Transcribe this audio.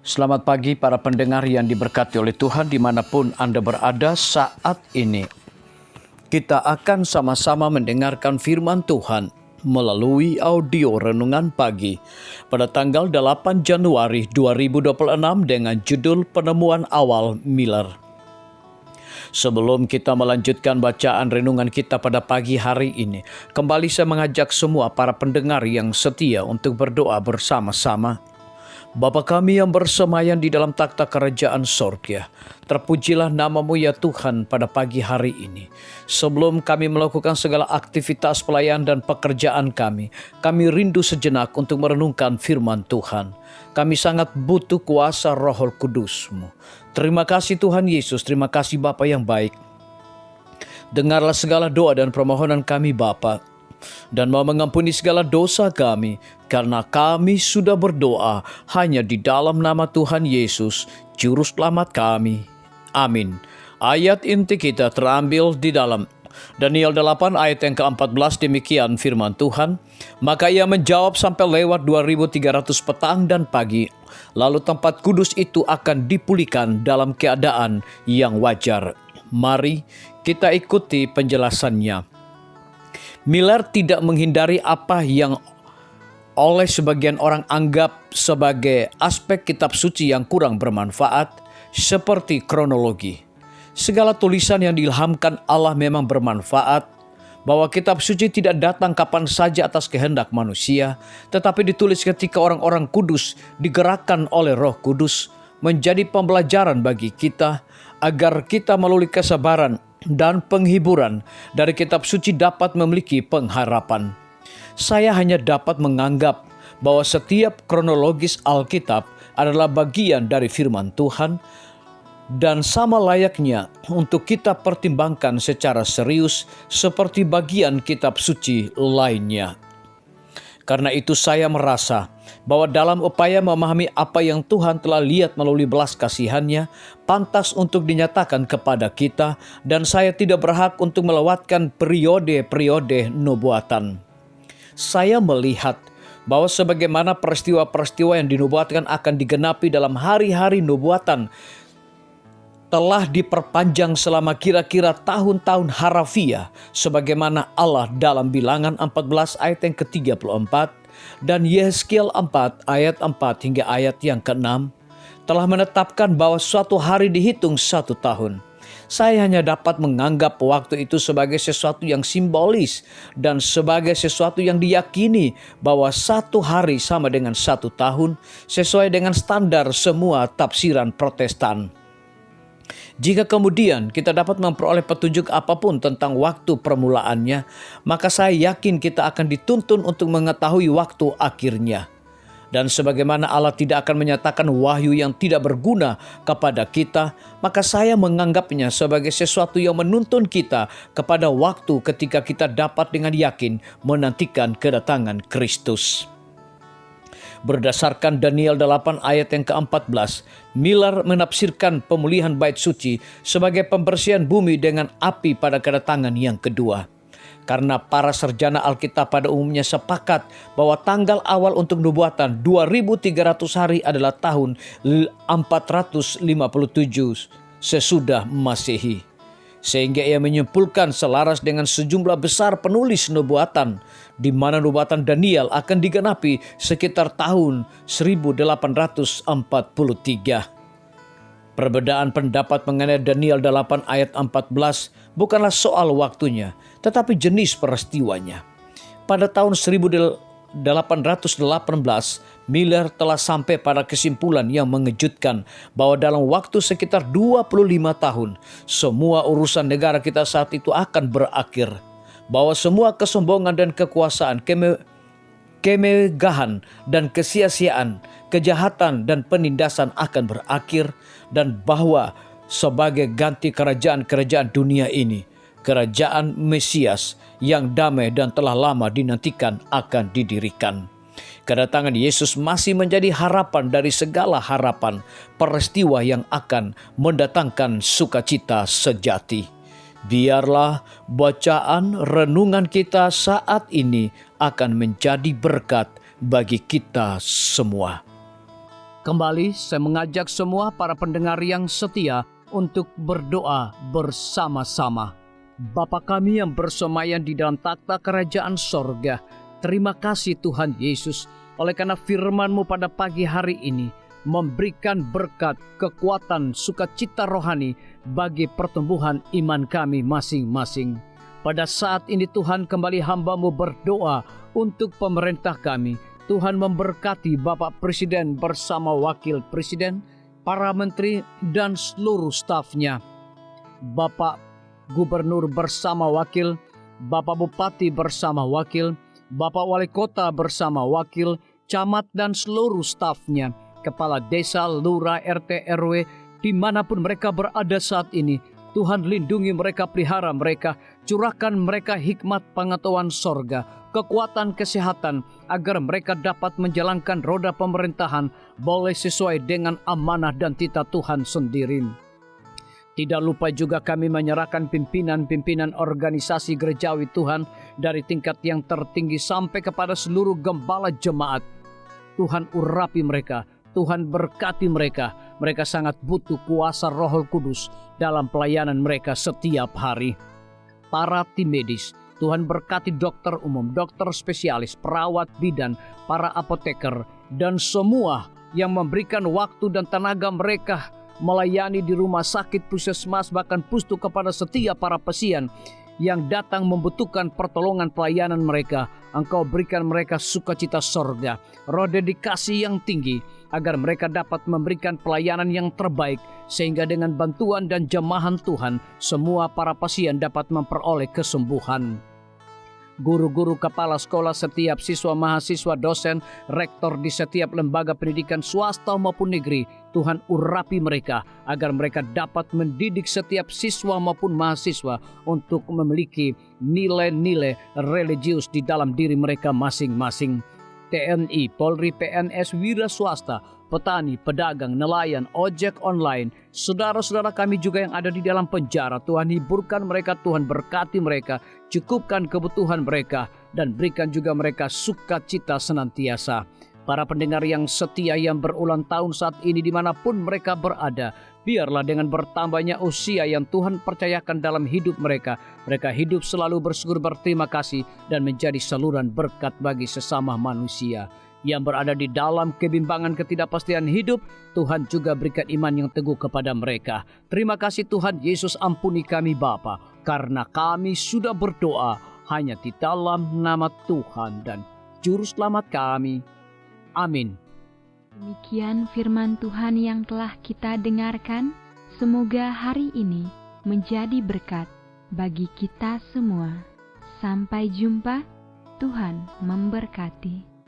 Selamat pagi para pendengar yang diberkati oleh Tuhan dimanapun Anda berada saat ini. Kita akan sama-sama mendengarkan firman Tuhan melalui audio Renungan Pagi pada tanggal 8 Januari 2026 dengan judul Penemuan Awal Miller. Sebelum kita melanjutkan bacaan renungan kita pada pagi hari ini, kembali saya mengajak semua para pendengar yang setia untuk berdoa bersama-sama. Bapa kami yang bersemayam di dalam takhta kerajaan sorga, terpujilah nama-Mu ya Tuhan pada pagi hari ini. Sebelum kami melakukan segala aktivitas pelayanan dan pekerjaan kami rindu sejenak untuk merenungkan firman Tuhan. Kami sangat butuh kuasa Roh Kudus-Mu. Terima kasih Tuhan Yesus, terima kasih Bapa yang baik. Dengarlah segala doa dan permohonan kami Bapa, dan mau mengampuni segala dosa kami, karena kami sudah berdoa hanya di dalam nama Tuhan Yesus, Juru Selamat kami. Amin. Ayat inti kita terambil di dalam Daniel 8 ayat yang ke-14, demikian firman Tuhan. Maka ia menjawab sampai lewat 2300 petang dan pagi, lalu tempat kudus itu akan dipulihkan dalam keadaan yang wajar. Mari kita ikuti penjelasannya. Miller tidak menghindari apa yang oleh sebagian orang anggap sebagai aspek kitab suci yang kurang bermanfaat, seperti kronologi. Segala tulisan yang diilhamkan Allah memang bermanfaat, bahwa kitab suci tidak datang kapan saja atas kehendak manusia, tetapi ditulis ketika orang-orang kudus digerakkan oleh Roh Kudus, menjadi pembelajaran bagi kita, agar kita melalui kesabaran dan penghiburan dari kitab suci dapat memiliki pengharapan. Saya hanya dapat menganggap bahwa setiap kronologis Alkitab adalah bagian dari firman Tuhan dan sama layaknya untuk kita pertimbangkan secara serius seperti bagian kitab suci lainnya. Karena itu saya merasa bahwa dalam upaya memahami apa yang Tuhan telah lihat melalui belas kasihan-Nya, pantas untuk dinyatakan kepada kita, dan saya tidak berhak untuk melewatkan periode-periode nubuatan. Saya melihat bahwa sebagaimana peristiwa-peristiwa yang dinubuatkan akan digenapi dalam hari-hari nubuatan telah diperpanjang selama kira-kira tahun-tahun harafiah, sebagaimana Allah dalam Bilangan 14 ayat yang ke-34 dan Yehezkiel 4 ayat 4 hingga ayat yang ke-6 telah menetapkan bahwa suatu hari dihitung 1 tahun. Saya hanya dapat menganggap waktu itu sebagai sesuatu yang simbolis dan sebagai sesuatu yang diyakini bahwa 1 hari sama dengan 1 tahun sesuai dengan standar semua tafsiran Protestan. Jika kemudian kita dapat memperoleh petunjuk apapun tentang waktu permulaannya, maka saya yakin kita akan dituntun untuk mengetahui waktu akhirnya. Dan sebagaimana Allah tidak akan menyatakan wahyu yang tidak berguna kepada kita, maka saya menganggapnya sebagai sesuatu yang menuntun kita kepada waktu ketika kita dapat dengan yakin menantikan kedatangan Kristus. Berdasarkan Daniel 8 ayat yang ke-14, Miller menafsirkan pemulihan bait suci sebagai pembersihan bumi dengan api pada kedatangan yang kedua. Karena para sarjana Alkitab pada umumnya sepakat bahwa tanggal awal untuk nubuatan 2300 hari adalah tahun 457 sesudah Masehi. Sehingga ia menyimpulkan selaras dengan sejumlah besar penulis nubuatan, di mana nubuatan Daniel akan digenapi sekitar tahun 1843. Perbedaan pendapat mengenai Daniel 8 ayat 14 bukanlah soal waktunya, tetapi jenis peristiwanya. Pada tahun 1818, Miller telah sampai pada kesimpulan yang mengejutkan bahwa dalam waktu sekitar 25 tahun, semua urusan negara kita saat itu akan berakhir. Bahwa semua kesombongan dan kekuasaan, kemegahan dan kesia-siaan, kejahatan dan penindasan akan berakhir, dan bahwa sebagai ganti kerajaan-kerajaan dunia ini, kerajaan Mesias yang damai dan telah lama dinantikan akan didirikan. Kedatangan Yesus masih menjadi harapan dari segala harapan, peristiwa yang akan mendatangkan sukacita sejati. Biarlah bacaan renungan kita saat ini akan menjadi berkat bagi kita semua. Kembali saya mengajak semua para pendengar yang setia untuk berdoa bersama-sama. Bapa kami yang bersemayam di dalam takhta kerajaan sorga, terima kasih Tuhan Yesus oleh karena firman-Mu pada pagi hari ini memberikan berkat, kekuatan, sukacita rohani bagi pertumbuhan iman kami masing-masing. Pada saat ini Tuhan, kembali hamba-Mu berdoa untuk pemerintah kami. Tuhan memberkati Bapak Presiden bersama Wakil Presiden, para menteri dan seluruh stafnya. Bapak Gubernur bersama wakil, Bapak Bupati bersama wakil, Bapak Wali Kota bersama wakil, camat dan seluruh stafnya, kepala desa, lurah, RT, RW, dimanapun mereka berada saat ini. Tuhan lindungi mereka, pelihara mereka, curahkan mereka hikmat pengetahuan sorga, kekuatan kesehatan, agar mereka dapat menjalankan roda pemerintahan boleh sesuai dengan amanah dan titah Tuhan sendiri. Tidak lupa juga kami menyerahkan pimpinan-pimpinan organisasi gerejawi Tuhan dari tingkat yang tertinggi sampai kepada seluruh gembala jemaat. Tuhan urapi mereka, Tuhan berkati mereka. Mereka sangat butuh kuasa Roh Kudus dalam pelayanan mereka setiap hari. Para tim medis, Tuhan berkati dokter umum, dokter spesialis, perawat bidan, para apoteker, dan semua yang memberikan waktu dan tenaga mereka melayani di rumah sakit, puskesmas, bahkan pustu kepada setiap para pasien yang datang membutuhkan pertolongan pelayanan mereka. Engkau berikan mereka sukacita sorga, roh dedikasi yang tinggi, agar mereka dapat memberikan pelayanan yang terbaik, sehingga dengan bantuan dan jamahan Tuhan, semua para pasien dapat memperoleh kesembuhan. Guru-guru, kepala sekolah, setiap siswa, mahasiswa, dosen, rektor di setiap lembaga pendidikan swasta maupun negeri, Tuhan urapi mereka agar mereka dapat mendidik setiap siswa maupun mahasiswa untuk memiliki nilai-nilai religius di dalam diri mereka masing-masing. TNI, Polri, PNS, wira swasta, petani, pedagang, nelayan, ojek online, saudara-saudara kami juga yang ada di dalam penjara, Tuhan hiburkan mereka, Tuhan berkati mereka, cukupkan kebutuhan mereka, dan berikan juga mereka sukacita senantiasa. Para pendengar yang setia yang berulang tahun saat ini dimanapun mereka berada, biarlah dengan bertambahnya usia yang Tuhan percayakan dalam hidup mereka, mereka hidup selalu bersyukur, berterima kasih, dan menjadi saluran berkat bagi sesama manusia. Yang berada di dalam kebimbangan ketidakpastian hidup, Tuhan juga berikan iman yang teguh kepada mereka. Terima kasih Tuhan Yesus, ampuni kami Bapa, karena kami sudah berdoa hanya di dalam nama Tuhan dan Juru Selamat kami. Amin. Demikian firman Tuhan yang telah kita dengarkan. Semoga hari ini menjadi berkat bagi kita semua. Sampai jumpa. Tuhan memberkati.